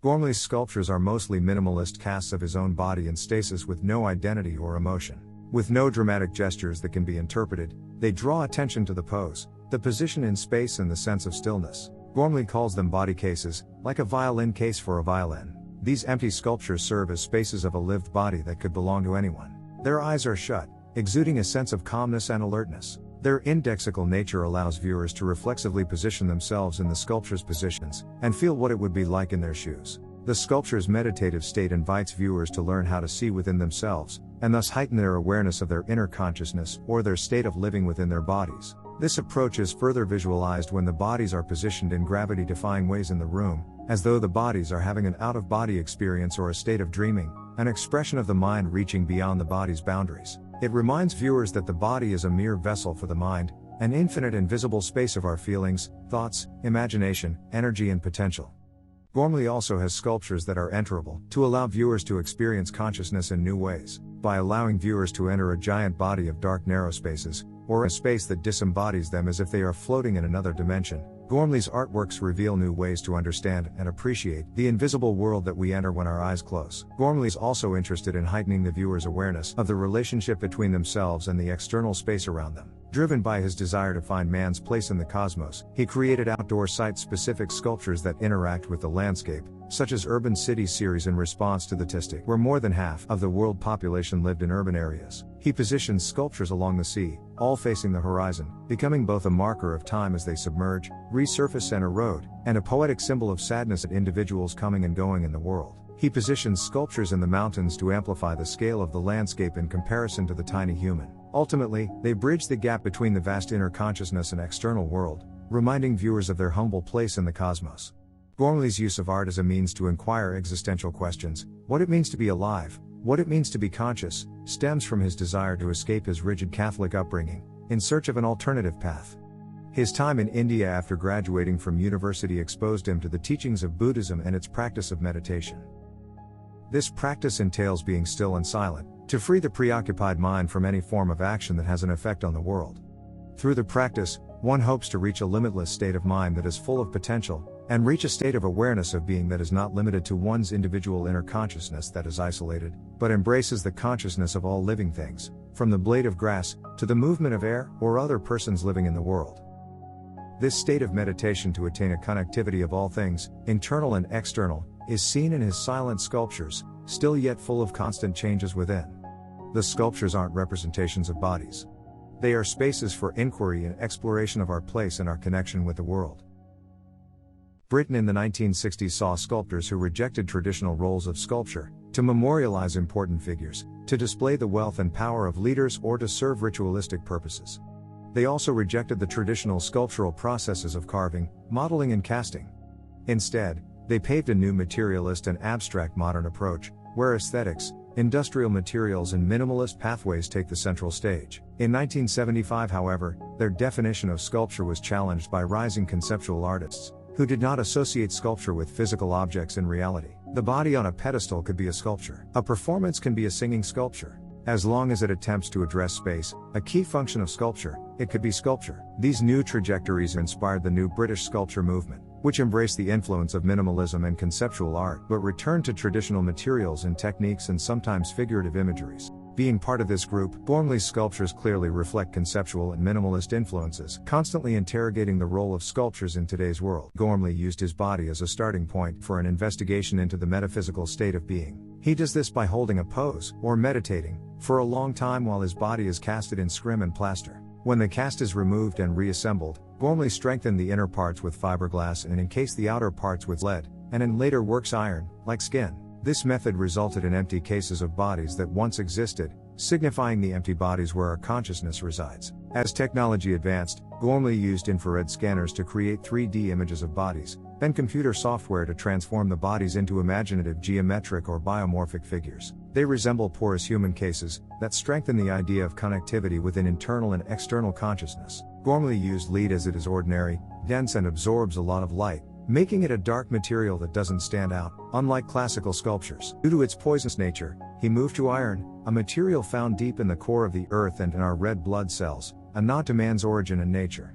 Gormley's sculptures are mostly minimalist casts of his own body in stasis with no identity or emotion. With no dramatic gestures that can be interpreted, they draw attention to the pose, the position in space and the sense of stillness. Gormley calls them body cases, like a violin case for a violin. These empty sculptures serve as spaces of a lived body that could belong to anyone. Their eyes are shut, exuding a sense of calmness and alertness. Their indexical nature allows viewers to reflexively position themselves in the sculpture's positions, and feel what it would be like in their shoes. The sculpture's meditative state invites viewers to learn how to see within themselves, and thus heighten their awareness of their inner consciousness or their state of living within their bodies. This approach is further visualized when the bodies are positioned in gravity-defying ways in the room, as though the bodies are having an out-of-body experience or a state of dreaming, an expression of the mind reaching beyond the body's boundaries. It reminds viewers that the body is a mere vessel for the mind, an infinite invisible space of our feelings, thoughts, imagination, energy and potential. Gormley also has sculptures that are enterable, to allow viewers to experience consciousness in new ways. By allowing viewers to enter a giant body of dark narrow spaces, or a space that disembodies them as if they are floating in another dimension, Gormley's artworks reveal new ways to understand and appreciate the invisible world that we enter when our eyes close. Gormley is also interested in heightening the viewer's awareness of the relationship between themselves and the external space around them. Driven by his desire to find man's place in the cosmos, he created outdoor site-specific sculptures that interact with the landscape, such as Urban City series in response to the statistic where more than half of the world population lived in urban areas. He positions sculptures along the sea, all facing the horizon, becoming both a marker of time as they submerge, resurface and erode, and a poetic symbol of sadness at individuals coming and going in the world. He positions sculptures in the mountains to amplify the scale of the landscape in comparison to the tiny human. Ultimately, they bridge the gap between the vast inner consciousness and external world, reminding viewers of their humble place in the cosmos. Gormley's use of art as a means to inquire existential questions, what it means to be alive, what it means to be conscious, stems from his desire to escape his rigid Catholic upbringing, in search of an alternative path. His time in India after graduating from university exposed him to the teachings of Buddhism and its practice of meditation. This practice entails being still and silent, to free the preoccupied mind from any form of action that has an effect on the world. Through the practice, one hopes to reach a limitless state of mind that is full of potential, and reach a state of awareness of being that is not limited to one's individual inner consciousness that is isolated, but embraces the consciousness of all living things, from the blade of grass, to the movement of air, or other persons living in the world. This state of meditation to attain a connectivity of all things, internal and external, is seen in his silent sculptures, still yet full of constant changes within. The sculptures aren't representations of bodies. They are spaces for inquiry and exploration of our place and our connection with the world. Britain in the 1960s saw sculptors who rejected traditional roles of sculpture, to memorialize important figures, to display the wealth and power of leaders or to serve ritualistic purposes. They also rejected the traditional sculptural processes of carving, modeling and casting. Instead, they paved a new materialist and abstract modern approach, where aesthetics, industrial materials and minimalist pathways take the central stage. In 1975, however, their definition of sculpture was challenged by rising conceptual artists, who did not associate sculpture with physical objects in reality. The body on a pedestal could be a sculpture. A performance can be a singing sculpture. As long as it attempts to address space, a key function of sculpture, it could be sculpture. These new trajectories inspired the new British sculpture movement, which embraced the influence of minimalism and conceptual art but returned to traditional materials and techniques and sometimes figurative imageries. Being part of this group, Gormley's sculptures clearly reflect conceptual and minimalist influences, constantly interrogating the role of sculptures in today's world. Gormley used his body as a starting point for an investigation into the metaphysical state of being. He does this by holding a pose, or meditating, for a long time while his body is casted in scrim and plaster. When the cast is removed and reassembled, Gormley strengthened the inner parts with fiberglass and encased the outer parts with lead, and in later works iron, like skin. This method resulted in empty cases of bodies that once existed, signifying the empty bodies where our consciousness resides. As technology advanced, Gormley used infrared scanners to create 3D images of bodies, then computer software to transform the bodies into imaginative geometric or biomorphic figures. They resemble porous human cases that strengthen the idea of connectivity within internal and external consciousness. Gormley used lead as it is ordinary, dense and absorbs a lot of light, making it a dark material that doesn't stand out, unlike classical sculptures. Due to its poisonous nature, he moved to iron, a material found deep in the core of the earth and in our red blood cells, a nod to man's origin and nature.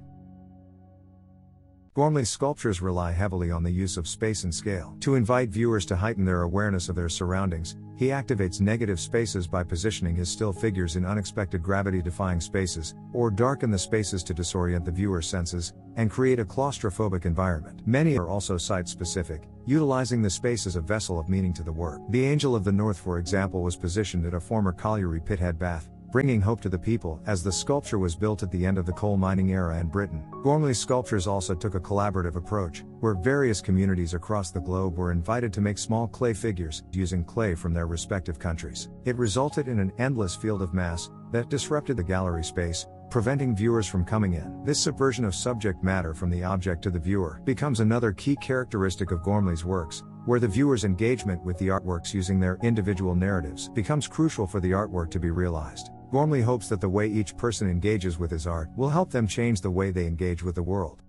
Gormley's sculptures rely heavily on the use of space and scale. To invite viewers to heighten their awareness of their surroundings, he activates negative spaces by positioning his still figures in unexpected gravity-defying spaces, or darken the spaces to disorient the viewer's senses, and create a claustrophobic environment. Many are also site-specific, utilizing the space as a vessel of meaning to the work. The Angel of the North, for example, was positioned at a former colliery pithead bath, bringing hope to the people, as the sculpture was built at the end of the coal mining era in Britain. Gormley's sculptures also took a collaborative approach, where various communities across the globe were invited to make small clay figures, using clay from their respective countries. It resulted in an endless field of mass that disrupted the gallery space, preventing viewers from coming in. This subversion of subject matter from the object to the viewer becomes another key characteristic of Gormley's works, where the viewer's engagement with the artworks using their individual narratives becomes crucial for the artwork to be realized. Gormley hopes that the way each person engages with his art will help them change the way they engage with the world.